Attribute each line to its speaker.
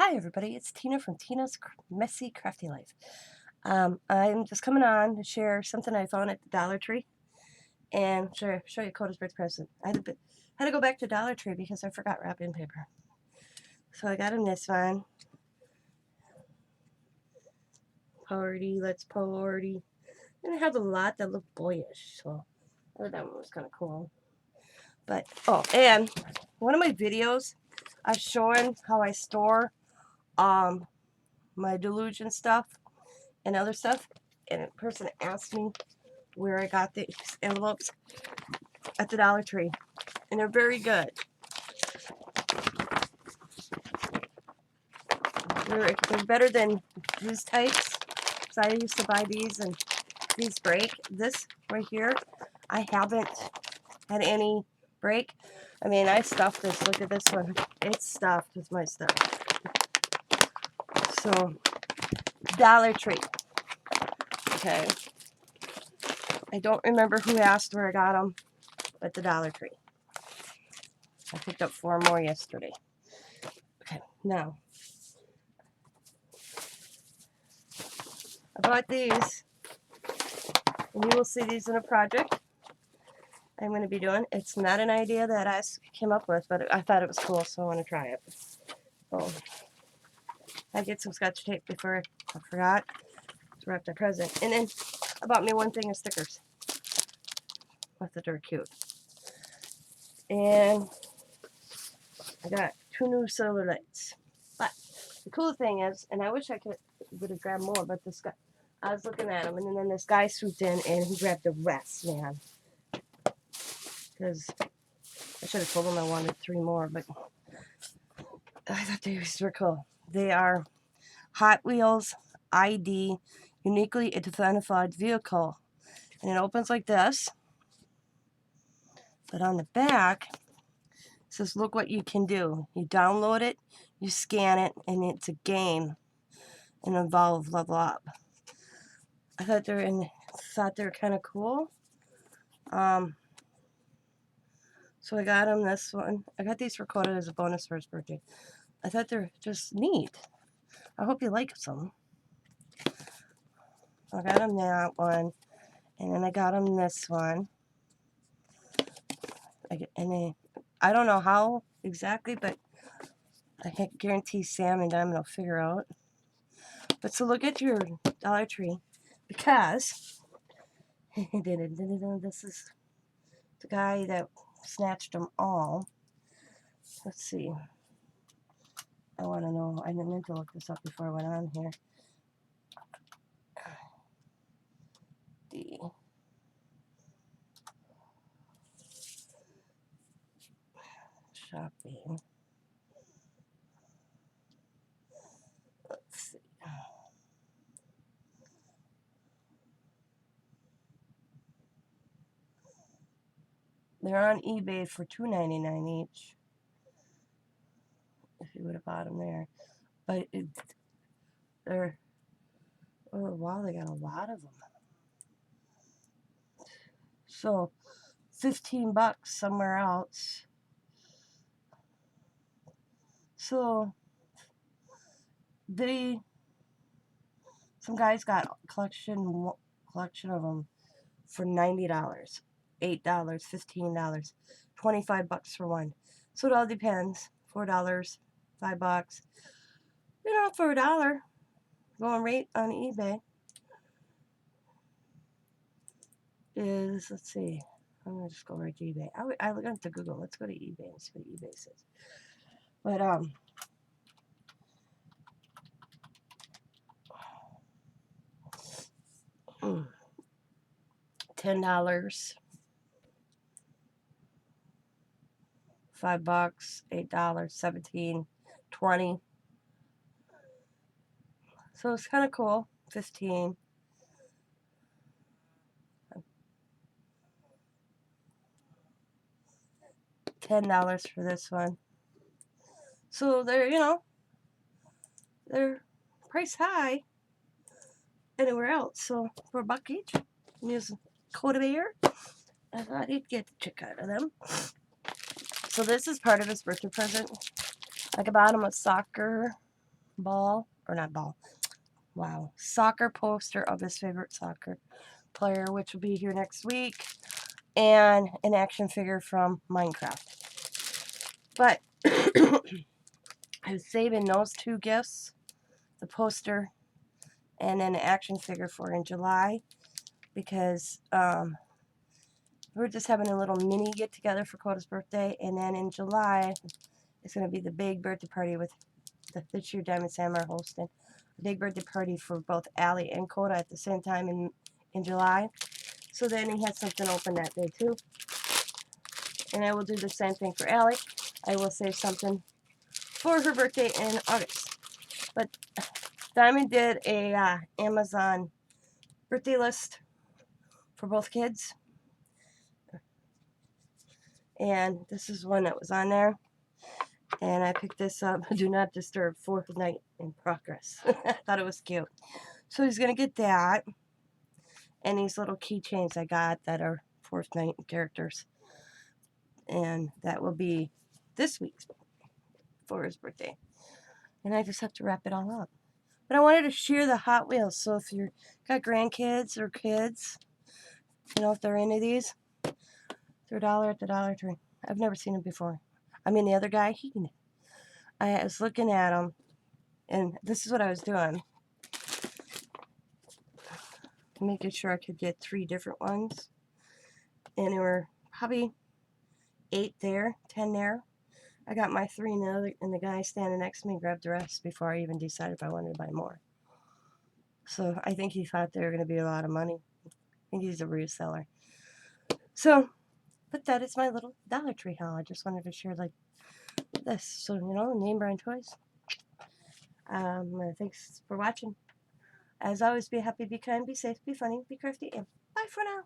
Speaker 1: Hi everybody, it's Tina from Tina's Messy Crafty Life. I'm just coming on to share something I found at the Dollar Tree and show you Kota's birthday present. I had to go back to Dollar Tree because I forgot wrapping paper. So I got him this one. Party, let's party. And it has a lot that look boyish, so I thought that one was kind of cool. But, oh, and one of my videos, I've shown how I store my delusion stuff and other stuff, and a person asked me where I got these envelopes at the Dollar Tree, and they're very good. They're better than these types, so I used to buy these, and these break. This right here, I haven't had any break. I mean, I stuffed this. Look at this one. It's stuffed with my stuff. So, Dollar Tree. Okay. I don't remember who asked where I got them, but the Dollar Tree. I picked up 4 more yesterday. Okay, now, I bought these, and you will see these in a project I'm going to be doing. It's not an idea that I came up with, but I thought it was cool, so I want to try it. Oh, I get some Scotch tape before I forgot to wrap the present. And then I bought me one thing of stickers. I thought they were cute. And I got 2 new solar lights. But the cool thing is, and I wish I would have grabbed more, but this guy, I was looking at him, and then this guy swooped in and he grabbed the rest, man. Because I should have told him I wanted 3 more, but I thought these were cool. They are Hot Wheels ID, uniquely identified vehicle. And it opens like this. But on the back, it says, look what you can do. You download it, you scan it, and it's a game. And involve level up. I thought they were kind of cool. So I got him this one. I got these for Kota as a bonus for his birthday. I thought they're just neat. I hope you like some. I got him that one. And then I got him this one. I don't know how exactly, but I can guarantee Sam and Diamond will figure out. But so look at your Dollar Tree, because this is the guy that snatched them all. Let's see. I want to know. I meant to look this up before I went on here. The shopping. Let's see. They're on eBay for $2.99 each. If you would have bought them there, but they're, oh wow, they got a lot of them. So $15 somewhere else. So some guys got a collection of them for $90, $8, $15, $25 for one. So it all depends. $4, $5. You know, for $1 going rate on eBay is, let's see, I'm gonna just go right to eBay. I look into Google. Let's go to eBay and see what eBay says. But $10, $5, $8, 17, 20. So it's kind of cool. 15. $10 for this one. So they're priced high anywhere else. So for $1 each, I'm using Kota Bear. I thought he'd get the trick out of them. So this is part of his birthday present. Like I bought him a soccer ball, or not ball, wow, soccer poster of his favorite soccer player, which will be here next week, and an action figure from Minecraft. But I was saving those two gifts, the poster and then an action figure, for in July, because we're just having a little mini get together for Kota's birthday, and then in July it's going to be the big birthday party with the this year Diamond Sam are hosting a big birthday party for both Allie and Kota at the same time in July. So then he has something open that day too. And I will do the same thing for Allie. I will save something for her birthday in August. But Diamond did a Amazon birthday list for both kids. And this is one that was on there. And I picked this up, Do Not Disturb, Fourth Night in Progress. I thought it was cute. So he's going to get that. And these little keychains I got that are Fourth Night characters. And that will be this week's for his birthday. And I just have to wrap it all up. But I wanted to share the Hot Wheels. So if you've got grandkids or kids, you know, if they're into these, they're $1 at the Dollar Tree. I've never seen them before. I mean, the other guy, I was looking at them, and this is what I was doing. Making sure I could get 3 different ones. And there were probably 8 there, 10 there. I got my 3, and the guy standing next to me grabbed the rest before I even decided if I wanted to buy more. So I think he thought they were going to be a lot of money. I think he's a reseller. So, but that is my little Dollar Tree haul. I just wanted to share like this. So, you know, name brand toys. Thanks for watching. As always, be happy, be kind, be safe, be funny, be crafty, and bye for now.